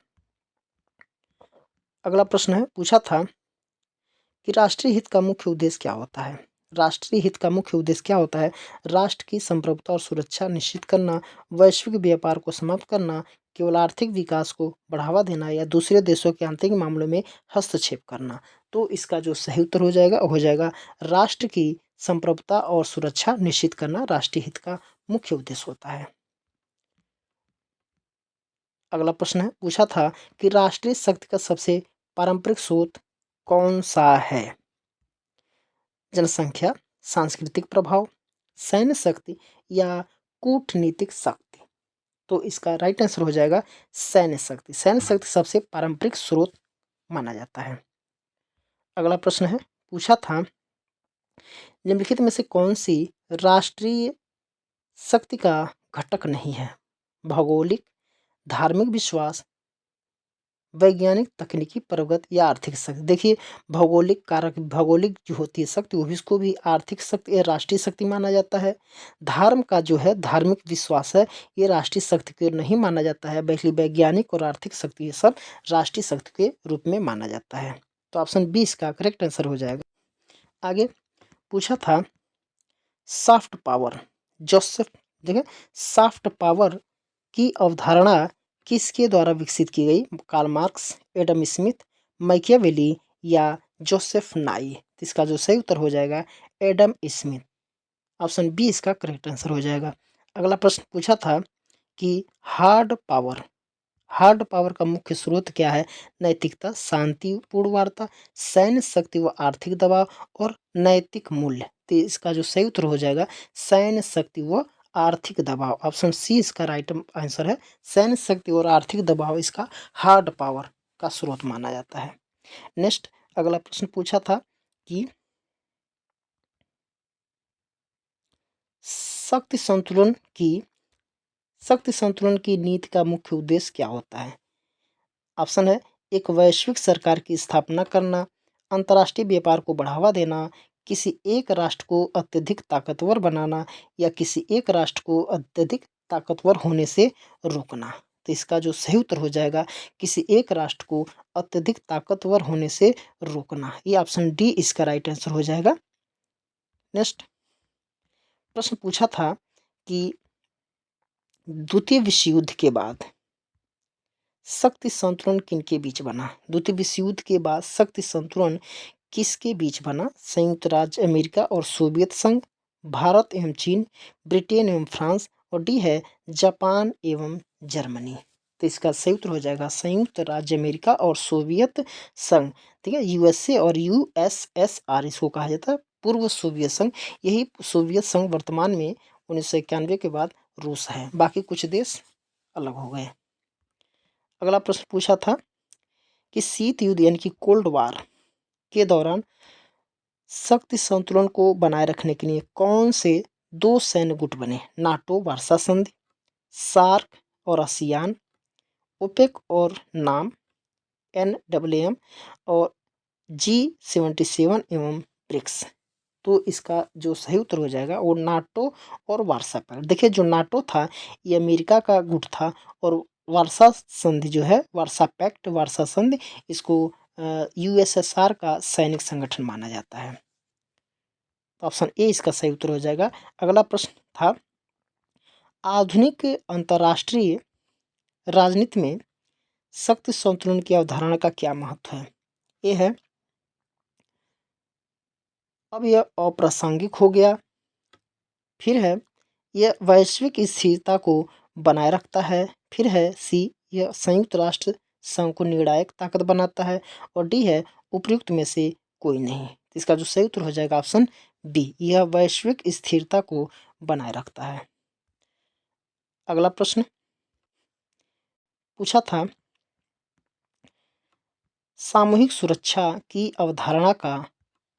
अगला प्रश्न है, पूछा था कि राष्ट्रीय हित का मुख्य उद्देश्य क्या होता है? राष्ट्र की संप्रभुता और सुरक्षा निश्चित करना, वैश्विक व्यापार को समाप्त करना, केवल आर्थिक विकास को बढ़ावा देना या दूसरे देशों के आंतरिक मामलों में हस्तक्षेप करना। तो इसका जो सही उत्तर हो जाएगा राष्ट्र की संप्रभुता और सुरक्षा निश्चित करना राष्ट्रीय हित का मुख्य उद्देश्य होता है। अगला प्रश्न है, पूछा था कि राष्ट्रीय शक्ति का सबसे पारंपरिक स्रोत कौन सा है? जनसंख्या, सांस्कृतिक प्रभाव, सैन्य शक्ति या कूटनीतिक शक्ति? तो इसका राइट आंसर हो जाएगा सैन्य शक्ति। सैन्य शक्ति सबसे पारंपरिक स्रोत माना जाता है। अगला प्रश्न है, पूछा था निम्नलिखित में से कौन सी राष्ट्रीय शक्ति का घटक नहीं है? भौगोलिक, धार्मिक विश्वास, वैज्ञानिक, तकनीकी प्रगति या आर्थिक शक्ति? देखिए, भौगोलिक कारक, भौगोलिक जो होती है शक्ति, वो भी इसको भी आर्थिक शक्ति या राष्ट्रीय शक्ति माना जाता है। धर्म का जो है, धार्मिक विश्वास है, ये राष्ट्रीय शक्ति को नहीं माना जाता है, बल्कि वैज्ञानिक और आर्थिक शक्ति ये सब राष्ट्रीय शक्ति के रूप में माना जाता है। तो ऑप्शन बी इसका करेक्ट आंसर हो जाएगा। आगे पूछा था सॉफ्ट पावर, जोसेफ, देखिए सॉफ्ट पावर की अवधारणा किसके द्वारा विकसित की गई? Karl Marx, Adam Smith, Machiavelli या जोसेफ नाई? तो इसका जो सही उत्तर हो जाएगा एडम स्मिथ। ऑप्शन बी इसका करेक्ट आंसर हो जाएगा। अगला प्रश्न पूछा था कि हार्ड पावर का मुख्य स्रोत क्या है? नैतिकता, शांतिपूर्ण वार्ता, सैन्य शक्ति व आर्थिक दबाव और नैतिक मूल्य? तो इसका जो सही उत्तर हो जाएगा सैन्य शक्ति व आर्थिक दबाव। ऑप्शन सी इसका राइट आंसर है। सैन्य शक्ति और आर्थिक दबाव इसका हार्ड पावर का स्रोत माना जाता है। नेक्स्ट अगला प्रश्न पूछा था कि शक्ति संतुलन की नीति का मुख्य उद्देश्य क्या होता है? ऑप्शन है, एक वैश्विक सरकार की स्थापना करना, अंतर्राष्ट्रीय व्यापार को बढ़ावा देना, किसी एक राष्ट्र को अत्यधिक ताकतवर बनाना या किसी एक राष्ट्र को अत्यधिक ताकतवर होने से रोकना? तो इसका जो सही उत्तर हो जाएगा किसी एक राष्ट्र को अत्यधिक ताकतवर होने से रोकना। ये ऑप्शन डी इसका राइट आंसर हो जाएगा। नेक्स्ट प्रश्न पूछा था कि द्वितीय विश्व युद्ध के बाद शक्ति संतुलन किनके बीच बना? द्वितीय विश्व युद्ध के बाद शक्ति संतुलन किसके बीच बना? संयुक्त राज्य अमेरिका और सोवियत संघ, भारत एवं चीन, ब्रिटेन एवं फ्रांस और डी है जापान एवं जर्मनी? तो इसका सही उत्तर हो जाएगा संयुक्त राज्य अमेरिका और सोवियत संघ। ठीक है, यूएसए और यूएसएसआर इसको कहा जाता है, पूर्व सोवियत संघ। यही सोवियत संघ वर्तमान में 1991 के बाद रूस है, बाकी कुछ देश अलग हो गए। अगला प्रश्न पूछा था कि शीत युद्ध यानी कि कोल्ड वार के दौरान शक्ति संतुलन को बनाए रखने के लिए कौन से दो सैन्य गुट बने? नाटो वार्सा संधि, सार्क और आसियान, ओपेक और नाम, NWM और G77 एवं ब्रिक्स? तो इसका जो सही उत्तर हो जाएगा वो नाटो और वार्सा पैक्ट। देखिए, जो नाटो था ये अमेरिका का गुट था और वार्सा संधि जो है, वार्सा पैक्ट, वार्सा संधि, इसको यूएसएसआर का सैनिक संगठन माना जाता है। तो ऑप्शन ए इसका सही उत्तर हो जाएगा। अगला प्रश्न था आधुनिक अंतर्राष्ट्रीय राजनीति में शक्ति संतुलन की अवधारणा का क्या महत्व है? ये है, अब यह अप्रासंगिक हो गया। फिर है, यह वैश्विक स्थिरता को बनाए रखता है। फिर है सी, यह संयुक्त राष्ट्र संघ को निर्णायक ताकत बनाता है और डी है उपयुक्त में से कोई नहीं। तो इसका जो सही उत्तर हो जाएगा ऑप्शन बी, यह वैश्विक स्थिरता को बनाए रखता है। अगला प्रश्न पूछा था सामूहिक सुरक्षा की अवधारणा का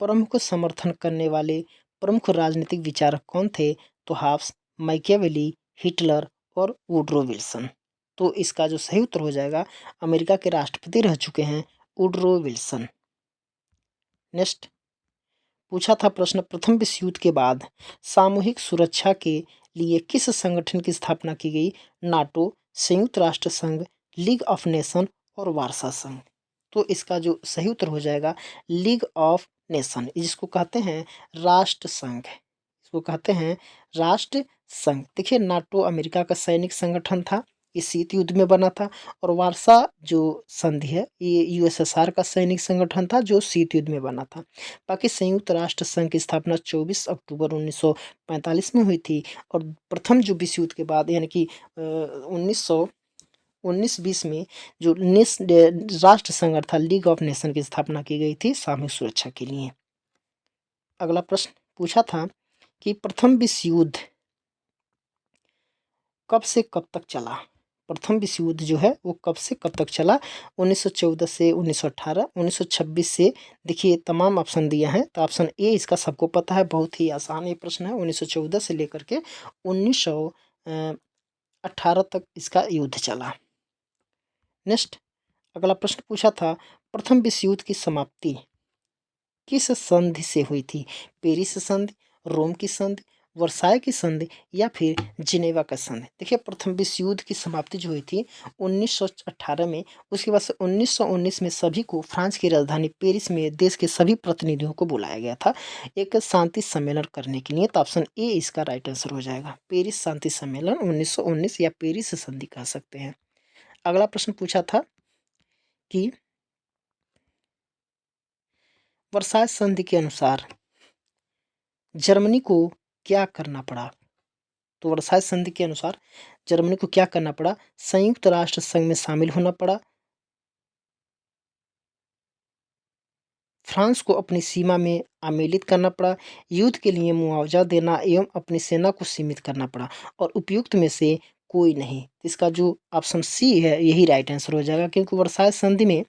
प्रमुख समर्थन करने वाले प्रमुख राजनीतिक विचारक कौन थे? तो हाब्स, मैकियावेली, हिटलर और वुडरो विल्सन? तो इसका जो सही उत्तर हो जाएगा अमेरिका के राष्ट्रपति रह चुके हैं वुडरो विल्सन। नेक्स्ट पूछा था प्रश्न, प्रथम विश्व युद्ध के बाद सामूहिक सुरक्षा के लिए किस संगठन की स्थापना की गई? नाटो, संयुक्त राष्ट्र संघ, लीग ऑफ नेशन और वार्सा संघ? तो इसका जो सही उत्तर हो जाएगा लीग ऑफ नेशन, जिसको कहते हैं राष्ट्र संघ, इसको कहते हैं राष्ट्र संघ। देखिए, नाटो अमेरिका का सैनिक संगठन था, ये शीत युद्ध में बना था। और वार्सा जो संधि है ये यूएसएसआर का सैनिक संगठन था जो शीत युद्ध में बना था। बाकी संयुक्त राष्ट्र संघ की स्थापना 24 अक्टूबर 1945 में हुई थी और प्रथम जो विश्व युद्ध के बाद यानी कि 19 1920 में जो राष्ट्र संघ अर्थात लीग ऑफ नेशन की स्थापना की गई थी सामूहिक सुरक्षा के लिए। अगला प्रश्न पूछा था कि प्रथम विश्व युद्ध कब से कब तक चला। प्रथम विश्व युद्ध जो है वो कब से कब तक चला। 1914 से 1918, 1926 से, देखिए तमाम ऑप्शन दिया है तो ऑप्शन ए इसका सबको पता है, बहुत ही आसान ये प्रश्न है। 1914 से लेकर के 1918 तक इसका युद्ध चला। नेक्स्ट अगला प्रश्न पूछा था प्रथम विश्व युद्ध की समाप्ति किस संधि से हुई थी। पेरिस संधि, रोम की संधि, वर्साय की संधि या फिर जिनेवा का संधि। देखिए प्रथम विश्व युद्ध की समाप्ति जो हुई थी 1918 में, उसके बाद से 1919 में सभी को फ्रांस की राजधानी पेरिस में देश के सभी प्रतिनिधियों को बुलाया गया था एक शांति सम्मेलन करने के लिए। तो ऑप्शन ए इसका राइट आंसर हो जाएगा, पेरिस शांति सम्मेलन 1919 या पेरिस संधि कह सकते हैं। अगला प्रश्न पूछा था कि वर्साय संधि के अनुसार जर्मनी को क्या करना पड़ा। तो वर्साय संधि के अनुसार जर्मनी को क्या करना पड़ा, संयुक्त राष्ट्र संघ में शामिल होना पड़ा, फ्रांस को अपनी सीमा में आमेलित करना पड़ा, युद्ध के लिए मुआवजा देना एवं अपनी सेना को सीमित करना पड़ा और उपयुक्त में से कोई नहीं। इसका जो ऑप्शन सी है यही राइट आंसर हो जाएगा, क्योंकि वर्साय संधि में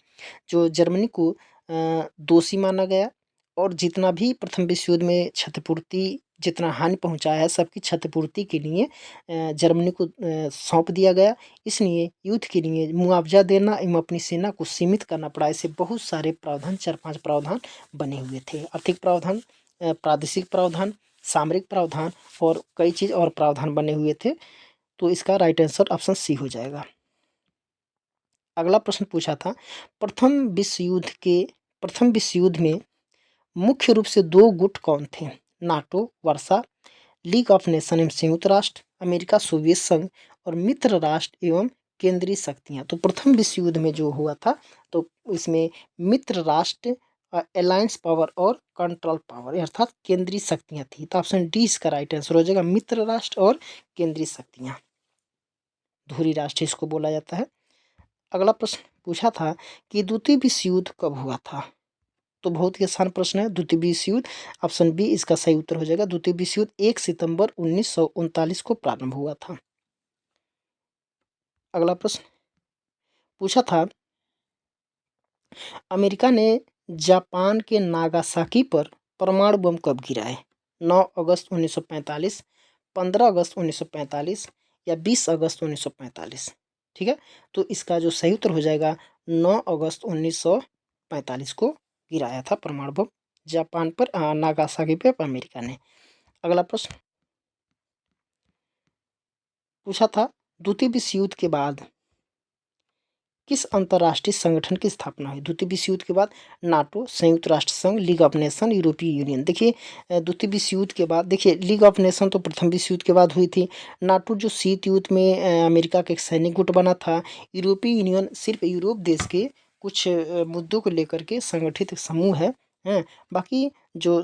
जो जर्मनी को दोषी माना गया और जितना भी प्रथम विश्व युद्ध में क्षतिपूर्ति जितना हानि पहुंचाया है सबकी क्षतिपूर्ति के लिए जर्मनी को सौंप दिया गया। इसलिए युद्ध के लिए मुआवजा देना एवं अपनी सेना को सीमित करना पड़ा। ऐसे बहुत सारे प्रावधान 4-5 प्रावधान बने हुए थे। आर्थिक प्रावधान, प्रादेशिक प्रावधान, सामरिक प्रावधान और कई चीज़ और प्रावधान बने हुए थे। तो इसका राइट आंसर ऑप्शन सी हो जाएगा। अगला प्रश्न पूछा था प्रथम विश्व युद्ध में मुख्य रूप से दो गुट कौन थे। NATO, versa, league of nation एवं संयुक्त राष्ट्र, अमेरिका, सोवियत संघ और मित्र राष्ट्र एवं केंद्रीय शक्तियां। तो प्रथम विश्व युद्ध में जो हुआ था तो इसमें मित्र राष्ट्र, अलायंस पावर और कंट्रोल पावर अर्थात केंद्रीय शक्तियां थी। तो ऑप्शन डी इसका राइट आंसर हो जाएगा, मित्र राष्ट्र और केंद्रीय शक्तियां, धुरी राष्ट्र इसको बोला जाता है। अगला प्रश्न पूछा था कि द्वितीय विश्व युद्ध कब हुआ था। तो बहुत ही आसान प्रश्न है, द्वितीय विश्व युद्ध, ऑप्शन बी इसका सही उत्तर हो जाएगा। द्वितीय विश्व युद्ध 1 सितंबर 1939 को प्रारंभ हुआ था। अगला प्रश्न पूछा था अमेरिका ने जापान के नागासाकी पर परमाणु बम कब गिराए। 9 अगस्त 1945, 15 अगस्त 1945 या 20 अगस्त 1945। ठीक है, तो इसका जो सही उत्तर हो जाएगा 9 अगस्त 1945 को गिराया था परमाणु बम जापान पर, नागासाकी पे अमेरिका ने। अगला प्रश्न पूछा था द्वितीय विश्व युद्ध के बाद किस अंतर्राष्ट्रीय संगठन की स्थापना हुई। द्वितीय विश्व युद्ध के बाद नाटो, संयुक्त राष्ट्र संघ, लीग ऑफ नेशन, यूरोपीय यूनियन। देखिए द्वितीय विश्व युद्ध के बाद, देखिए लीग ऑफ नेशन तो प्रथम विश्व युद्ध के बाद हुई थी। नाटो जो शीत युद्ध में अमेरिका का एक सैनिक गुट बना था। यूरोपीय यूनियन सिर्फ यूरोप देश के कुछ मुद्दों को लेकर के संगठित समूह है। बाकी जो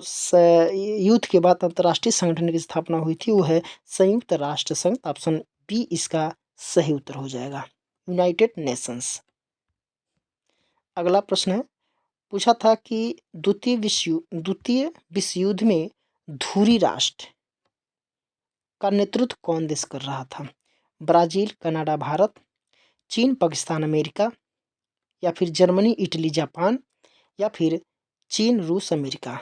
युद्ध के बाद अंतर्राष्ट्रीय संगठन की स्थापना हुई थी वो है संयुक्त राष्ट्र संघ। ऑप्शन बी इसका सही उत्तर हो जाएगा, यूनाइटेड नेशंस। अगला प्रश्न है पूछा था कि द्वितीय विश्व युद्ध में धुरी राष्ट्र का नेतृत्व कौन देश कर रहा था। ब्राजील, कनाडा, भारत, चीन, पाकिस्तान, अमेरिका या फिर जर्मनी, इटली, जापान या फिर चीन, रूस, अमेरिका।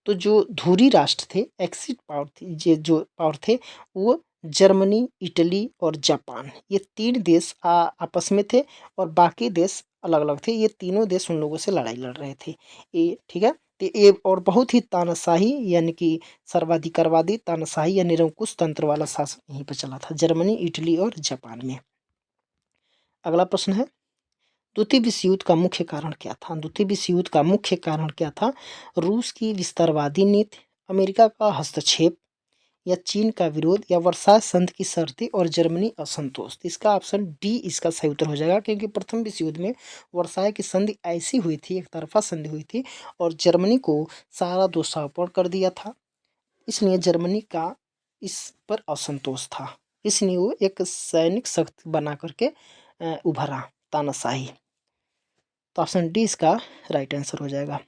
तो जो धुरी राष्ट्र थे, एक्सिट पावर थी, जो पावर थे वो जर्मनी, इटली और जापान, ये 3 देश आपस में थे और बाकी देश अलग अलग थे। ये तीनों देश उन लोगों से लड़ाई लड़ रहे थे। ये ठीक है, तो ये और बहुत ही तानाशाही यानी कि सर्वाधिकारवादी तानाशाही या निरंकुश तंत्र वाला शासन यहीं पर चला था, जर्मनी, इटली और जापान में। अगला प्रश्न है द्वितीय विश्व युद्ध का मुख्य कारण क्या था। द्वितीय विश्व युद्ध का मुख्य कारण क्या था। रूस की विस्तारवादी नीति, अमेरिका का हस्तक्षेप या चीन का विरोध या वर्साय संधि की शर्तें और जर्मनी असंतोष। तो इसका ऑप्शन डी इसका सही उत्तर हो जाएगा, क्योंकि प्रथम विश्व युद्ध में वर्साय की संधि ऐसी हुई थी, एक तरफा संधि हुई थी और जर्मनी को सारा दोषारोपण कर दिया था। इसलिए जर्मनी का इस पर असंतोष था, इसलिए वो एक सैनिक शक्ति बना करके उभरा तानाशाही। तो ऑप्शन डी इसका राइट आंसर हो जाएगा।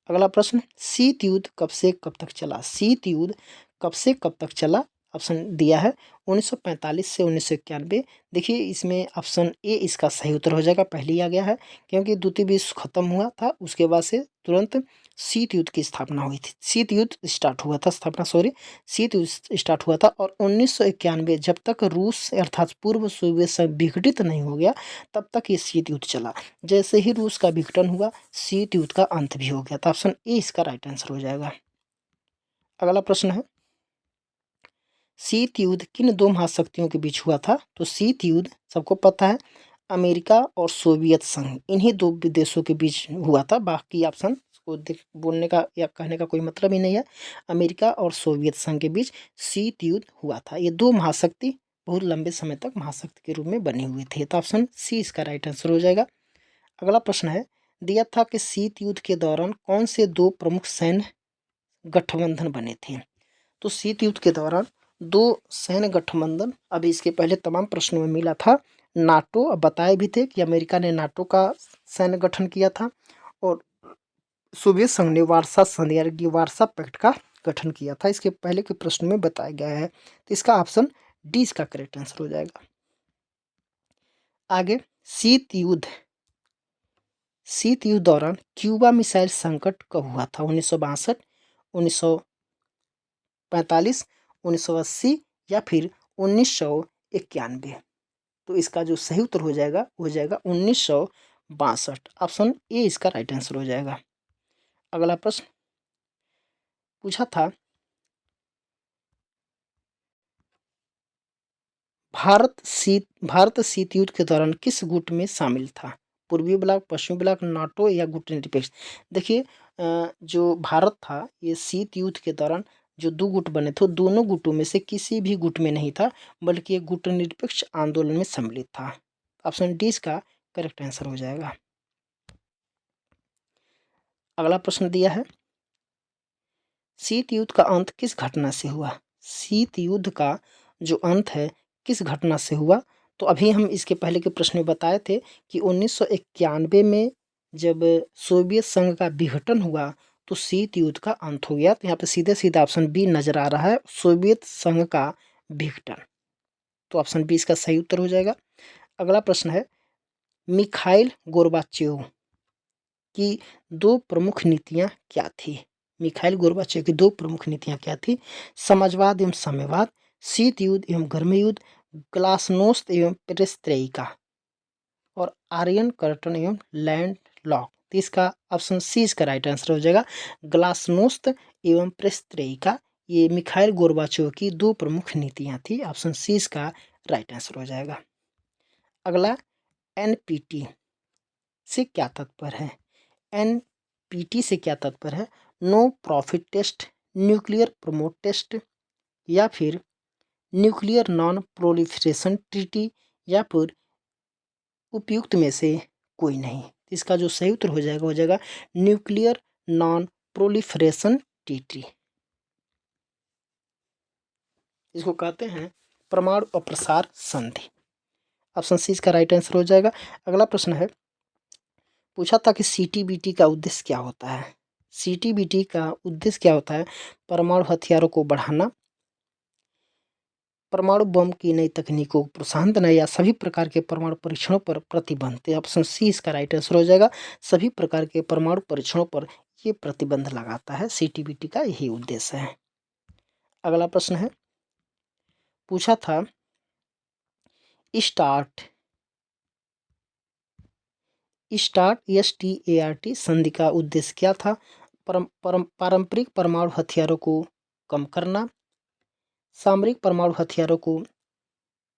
अगला प्रश्न, शीत युद्ध कब से कब तक चला? शीत युद्ध कब से कब तक चला? ऑप्शन दिया है 1945 से 1991। देखिए इसमें ऑप्शन ए इसका सही उत्तर हो जाएगा, पहले ही आ गया है, क्योंकि द्वितीय विश्व खत्म हुआ था उसके बाद से तुरंत शीत युद्ध की स्थापना हुई थी, शीत युद्ध स्टार्ट हुआ था, शीत युद्ध स्टार्ट हुआ था। और 1991 जब तक रूस अर्थात पूर्व सोवियत संघ विघटित नहीं हो गया तब तक ये शीत युद्ध चला। जैसे ही रूस का विघटन हुआ शीत युद्ध का अंत भी हो गया। तो ऑप्शन ए इसका राइट आंसर हो जाएगा। अगला प्रश्न है, शीत युद्ध किन दो महाशक्तियों के बीच हुआ था? तो शीत युद्ध सबको पता है अमेरिका और सोवियत संघ, इन्हीं दो देशों के बीच हुआ था। बाकी ऑप्शन को बोलने का या कहने का कोई मतलब ही नहीं है। अमेरिका और सोवियत संघ के बीच शीत युद्ध हुआ था। ये दो महाशक्ति बहुत लंबे समय तक महाशक्ति के रूप में बनी हुई थी। तो ऑप्शन सी इसका राइट आंसर हो जाएगा। अगला प्रश्न है, दिया था कि शीत युद्ध के दौरान कौन से दो प्रमुख सैन्य गठबंधन बने थे? तो शीत युद्ध के दौरान दो सैन्य गठबंधन, अभी इसके पहले तमाम प्रश्नों में मिला था। नाटो, अब बताए भी थे कि अमेरिका ने नाटो का सैन्य गठन किया था और सोवियत संघ ने वार्सा संधि यानी वार्सा पैक्ट का गठन किया था। इसके पहले के प्रश्न में बताया गया है। तो इसका ऑप्शन डी इसका करेक्ट आंसर हो जाएगा। आगे, शीत युद्ध दौरान क्यूबा मिसाइल संकट कब हुआ था? 1962, 1945, 1980 या फिर 1991? तो इसका जो सही उत्तर हो जाएगा वो हो जाएगा 1962। ऑप्शन ए इसका राइट आंसर हो जाएगा। अगला प्रश्न पूछा था, भारत शीत युद्ध के दौरान किस गुट में शामिल था? पूर्वी ब्लॉक, पश्चिमी ब्लॉक, नाटो या गुट निरपेक्ष? देखिए जो भारत था ये शीत युद्ध के दौरान जो दो गुट बने थे दोनों गुटों में से किसी भी गुट में नहीं था, बल्कि ये गुट निरपेक्ष आंदोलन में सम्मिलित था। ऑप्शन डी इसका करेक्ट आंसर हो जाएगा। अगला प्रश्न दिया है, शीत युद्ध का अंत किस घटना से हुआ? शीत युद्ध का जो अंत है किस घटना से हुआ? तो अभी हम इसके पहले के प्रश्न में बताए थे कि 1991 में जब सोवियत संघ का विघटन हुआ तो शीत युद्ध का अंत हो गया। तो यहाँ पे सीधे सीधा ऑप्शन बी नजर आ रहा है, सोवियत संघ का विघटन। तो ऑप्शन बी इसका सही उत्तर हो जाएगा। अगला प्रश्न है, मिखाइल गोर्बाचेव की दो प्रमुख नीतियां क्या थी? मिखाइल गोर्बाचेव की दो प्रमुख नीतियां क्या थी? समाजवाद एवं साम्यवाद, शीत युद्ध एवं गर्म युद्ध, ग्लासनोस्त एवं पेरेस्त्रोइका और आर्यन कर्टन एवं लैंड लॉक। तो इसका ऑप्शन सी इसका राइट आंसर हो जाएगा। ग्लासनोस्त एवं पेरेस्त्रोइका ये मिखाइल गोर्बाचेव की दो प्रमुख नीतियां थी। ऑप्शन सी इसका राइट आंसर हो जाएगा। अगला, एनपीटी से क्या तात्पर्य है? एनपीटी से क्या तात्पर्य है? No profit test, nuclear promote test या फिर न्यूक्लियर नॉन प्रोलिफरेशन ट्रीटी या फिर उपयुक्त में से कोई नहीं। इसका जो सही उत्तर हो जाएगा न्यूक्लियर नॉन प्रोलिफरेशन ट्रीटी। इसको कहते हैं परमाणु अप्रसार संधि। ऑप्शन सी इसका राइट आंसर हो जाएगा। अगला प्रश्न है, पूछा था कि सीटीबीटी का उद्देश्य क्या होता है? सीटीबीटी का उद्देश्य क्या होता है? परमाणु हथियारों को बढ़ाना, परमाणु बम की नई तकनीकों को प्रोत्साहन देना या सभी प्रकार के परमाणु परीक्षणों पर प्रतिबंध। ऑप्शन सी इसका राइट आंसर हो जाएगा। सभी प्रकार के परमाणु परीक्षणों पर ये प्रतिबंध लगाता है, सीटीबीटी का यही उद्देश्य है। अगला प्रश्न है, पूछा था स्टार्ट START संधि का उद्देश्य क्या था? पारंपरिक परमाणु हथियारों को कम करना, सामरिक परमाणु हथियारों को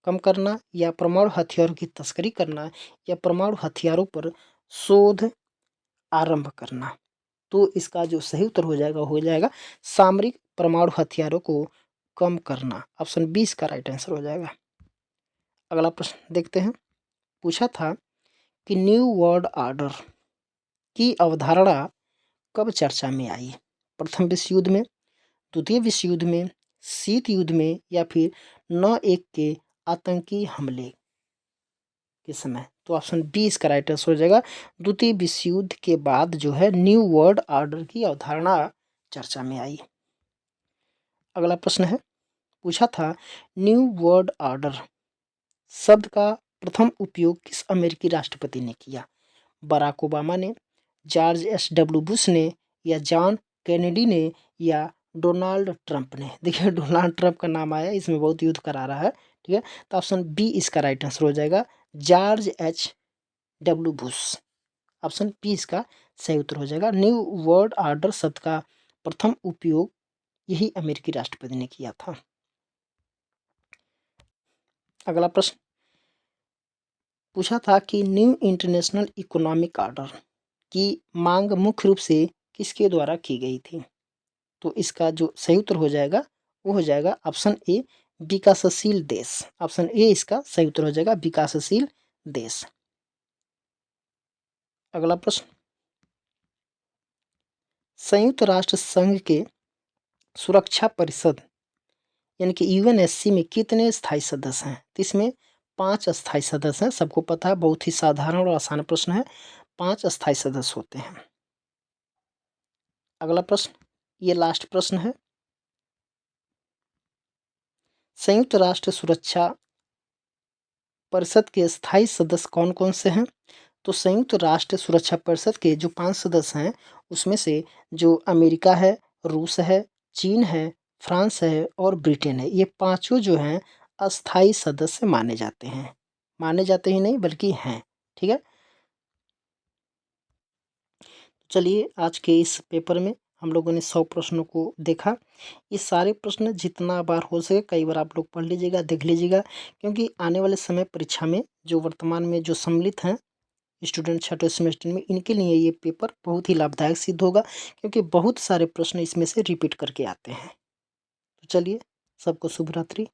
कम करना या परमाणु हथियारों की तस्करी करना या परमाणु हथियारों पर शोध आरंभ करना। तो इसका जो सही उत्तर हो जाएगा सामरिक परमाणु हथियारों को कम करना। ऑप्शन बी इसका राइट आंसर हो जाएगा। अगला प्रश्न देखते हैं, पूछा था कि न्यू वर्ल्ड ऑर्डर की अवधारणा कब चर्चा में आई? प्रथम विश्व युद्ध में, द्वितीय विश्व युद्ध में, शीत युद्ध में या फिर 9/1 के आतंकी हमले? के समय। तो ऑप्शन बी इसका राइट आंसर हो जाएगा। द्वितीय विश्व युद्ध के बाद जो है न्यू वर्ल्ड ऑर्डर की अवधारणा चर्चा में आई। अगला प्रश्न है, पूछा था न्यू वर्ल्ड ऑर्डर शब्द का प्रथम उपयोग किस अमेरिकी राष्ट्रपति ने किया? बराक ओबामा ने, जॉर्ज एस डब्ल्यू बुश ने, या जॉन कैनेडी ने, या डोनाल्ड ट्रंप ने? देखिए डोनाल्ड ट्रंप का नाम आया, इसमें बहुत युद्ध करा रहा है, ठीक है। तो ऑप्शन बी इसका राइट आंसर हो जाएगा, George H W Bush. Option B इसका सही उत्तर हो जाएगा। न्यू वर्ल्ड ऑर्डर शब्द का प्रथम उपयोग यही अमेरिकी राष्ट्रपति ने किया था। अगला प्रश्न पूछा था कि न्यू इंटरनेशनल इकोनॉमिक ऑर्डर की मांग मुख्य रूप से किसके द्वारा की गई थी? तो इसका जो सही उत्तर हो जाएगा वो हो जाएगा ऑप्शन ए, विकासशील देश। ऑप्शन ए इसका सही उत्तर हो जाएगा, विकासशील देश। अगला प्रश्न, संयुक्त राष्ट्र संघ के सुरक्षा परिषद यानी कि यूएनएससी में कितने स्थायी सदस्य हैं? तो इसमें 5 स्थायी सदस्य हैं, सबको पता है, बहुत ही साधारण और आसान प्रश्न है। 5 स्थायी सदस्य होते हैं। अगला प्रश्न, ये लास्ट प्रश्न है, संयुक्त राष्ट्र सुरक्षा परिषद के स्थायी सदस्य कौन कौन से हैं? तो संयुक्त राष्ट्र सुरक्षा परिषद के जो 5 सदस्य हैं उसमें से जो अमेरिका है, रूस है, चीन है, फ्रांस है और ब्रिटेन है, ये पांचों जो हैं अस्थायी सदस्य माने जाते हैं। माने जाते ही नहीं बल्कि हैं, ठीक है। चलिए आज के इस पेपर में हम लोगों ने 100 प्रश्नों को देखा। ये सारे प्रश्न जितना बार हो सके कई बार आप लोग पढ़ लीजिएगा, देख लीजिएगा, क्योंकि आने वाले समय परीक्षा में जो वर्तमान में जो सम्मिलित हैं स्टूडेंट छठे सेमेस्टर में, इनके लिए ये पेपर बहुत ही लाभदायक सिद्ध होगा, क्योंकि बहुत सारे प्रश्न इसमें से रिपीट करके आते हैं। तो चलिए, सबको शुभ रात्रि।